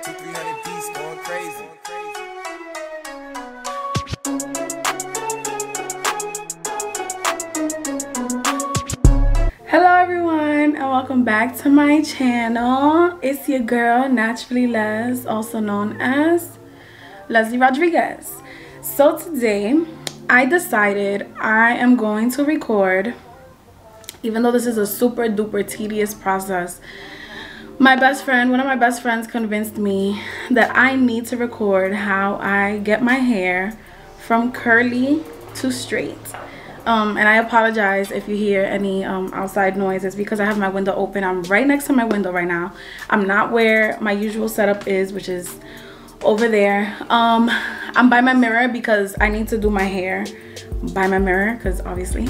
300 beats going crazy. Hello everyone, and welcome back to my channel. It's your girl Naturally Les, also known as Leslie Rodriguez. So today I decided I am going to record, even though this is a super duper tedious process. One of my best friends convinced me that I need to record how I get my hair from curly to straight. And I apologize if you hear any outside noises because I have my window open. I'm right next to my window right now. I'm not where my usual setup is, which is over there. I'm by my mirror because I need to do my hair by my mirror because obviously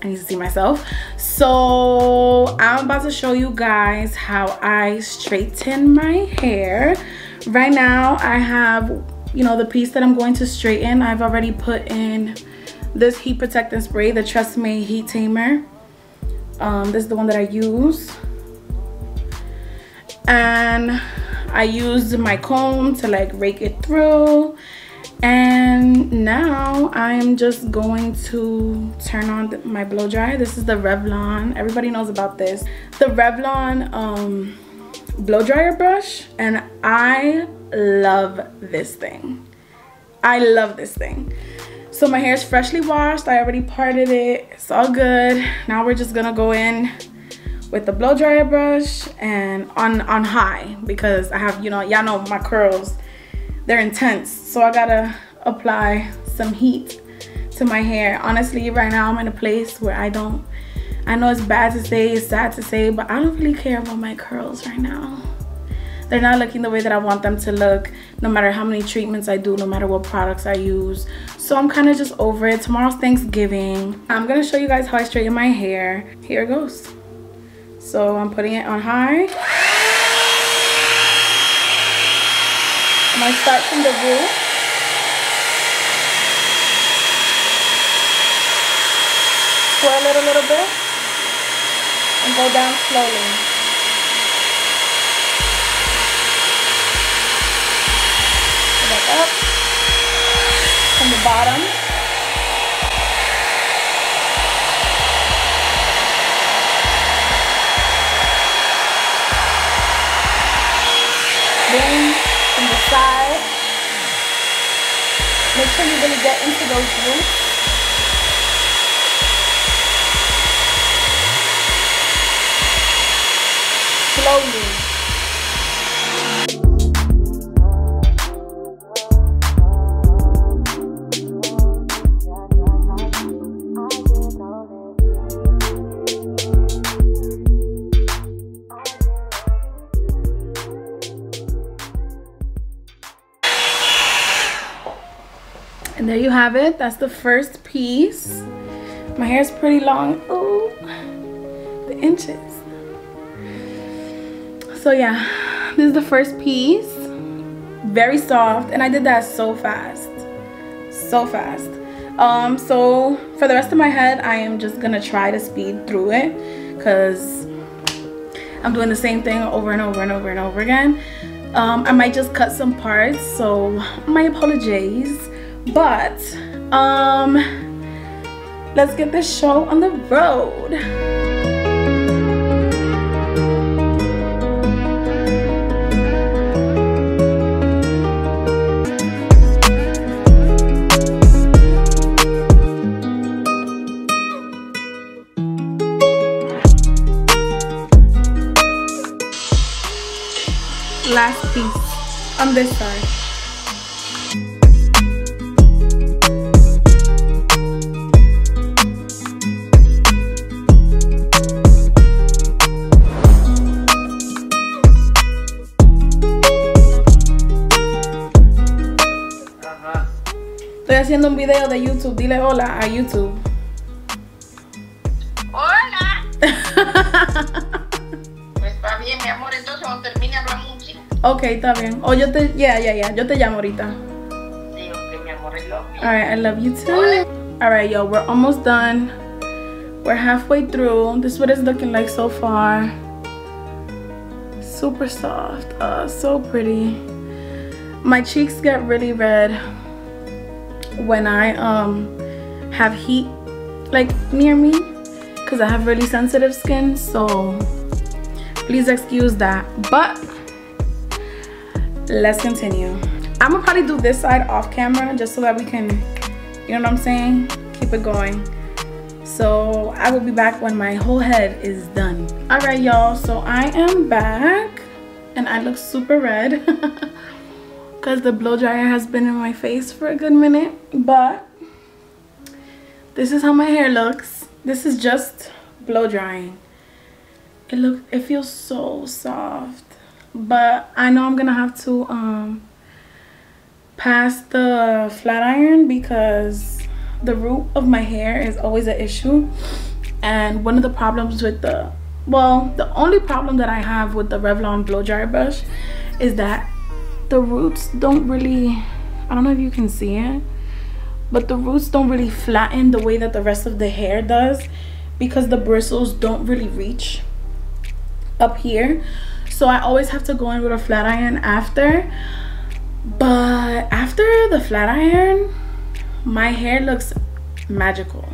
I need to see myself. So I'm about to show you guys how I straighten my hair. Right now I have, you know, the piece that I'm going to straighten. I've already put in this heat protectant spray, the Tresemme heat tamer. This is the one that I use, and I used my comb to like rake it through. And now I'm just going to turn on my blow dryer. This is the Revlon, everybody knows about this, the Revlon blow dryer brush, and I love this thing. I love this thing. So my hair is freshly washed. I already parted it. It's all good. Now we're just gonna go in with the blow dryer brush and on high because I have, you know, y'all know my curls, they're intense. So I gotta apply some heat to my hair. Honestly, right now I'm in a place where I know it's bad to say, it's sad to say, but I don't really care about my curls right now. They're not looking the way that I want them to look, no matter how many treatments I do, no matter what products I use. So I'm kind of just over it. Tomorrow's Thanksgiving. I'm gonna show you guys how I straighten my hair. Here it goes. So I'm putting it on high. I'm gonna start from the root. Swirl it a little bit and go down slowly. Up from the bottom. Then from the side. Make sure you really get into those roots. Slowly. And there you have it. That's the first piece. My hair is pretty long. Ooh, the inches. So yeah, this is the first piece. Very soft, and I did that so fast. So fast. So for the rest of my head, I am just gonna try to speed through it because I'm doing the same thing over and over and over and over again. I might just cut some parts, so my apologies. But let's get this show on the road. Last piece on this side. Estoy haciendo un video de YouTube. Dile hola a YouTube. Hola. Pues está bien, mi amor. Entonces cuando termine hablamos un chico. Ok, está bien. O yo te, yo te llamo ahorita. Sí, ok, mi amor. I love you. Alright, I love you too. Alright, yo, we're almost done. We're halfway through. This is what it's looking like so far. Super soft. So pretty. My cheeks get really red when I have heat like near me, because I have really sensitive skin, so please excuse that. But let's continue. I'm gonna probably do this side off camera just so that we can, you know what I'm saying, keep it going. So I will be back when my whole head is done. All right, y'all, so I am back and I look super red because the blow dryer has been in my face for a good minute. But this is how my hair looks. This is just blow drying. It feels so soft, but I know I'm gonna have to pass the flat iron because the root of my hair is always an issue. And one of the problems with the only problem that I have with the Revlon blow dryer brush is that the roots don't really, I don't know if you can see it, but the roots don't really flatten the way that the rest of the hair does, because the bristles don't really reach up here. So I always have to go in with a flat iron after. But after the flat iron, my hair looks magical.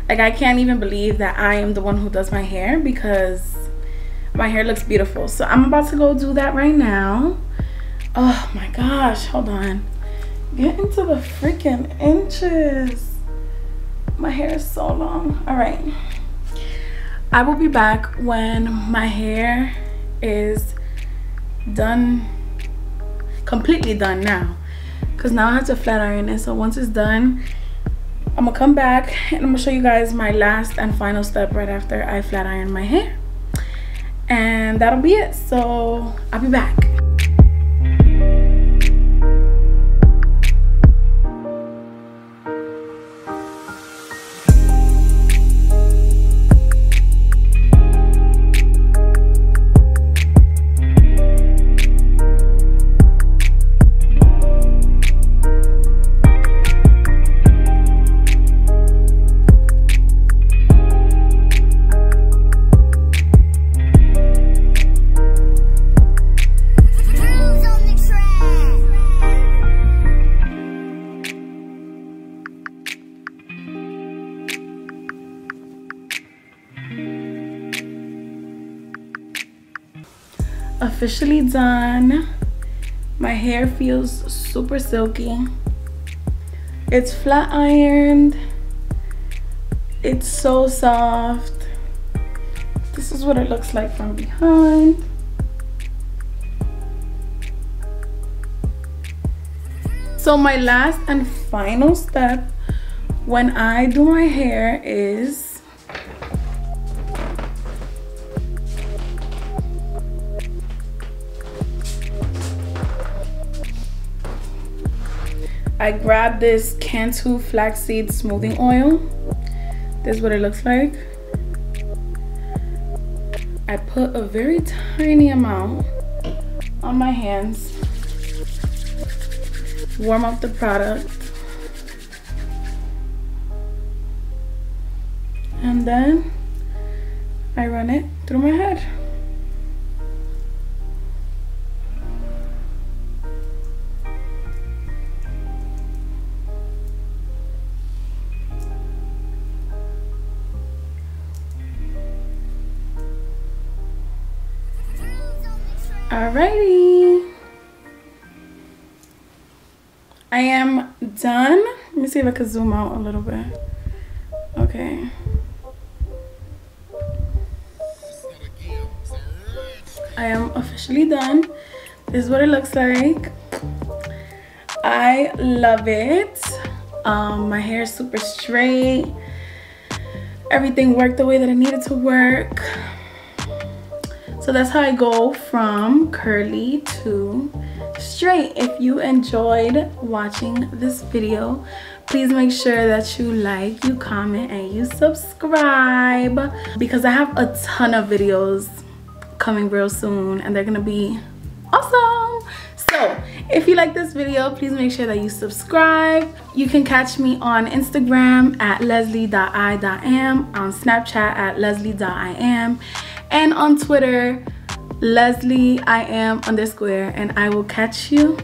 Like, I can't even believe that I am the one who does my hair, because my hair looks beautiful. So I'm about to go do that right now. Oh my gosh, hold on. Get into the freaking inches. My hair is so long. All right, I will be back when my hair is done, completely done now, because now I have to flat iron it. So once it's done, I'm gonna come back and I'm gonna show you guys my last and final step right after I flat iron my hair, and that'll be it. So I'll be back. Officially done. My hair feels super silky. It's flat ironed. It's so soft. This is what it looks like from behind. So my last and final step when I do my hair is I grab this Cantu flaxseed smoothing oil. This is what it looks like. I put a very tiny amount on my hands. Warm up the product. And then I run it through my head. Alrighty, I am done. Let me see if I can zoom out a little bit. Okay. I am officially done. This is what it looks like. I love it. My hair is super straight. Everything worked the way that it needed to work. So that's how I go from curly to straight. If you enjoyed watching this video, please make sure that you like, you comment, and you subscribe, because I have a ton of videos coming real soon and they're gonna be awesome. So if you like this video, please make sure that you subscribe. You can catch me on Instagram at leslie.i.am, on Snapchat at leslie.iam, and on Twitter, LeslieIam_, and I will catch you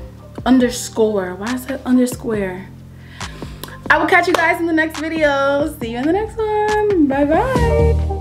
underscore. Why is it underscore? I will catch you guys in the next video. See you in the next one. Bye bye.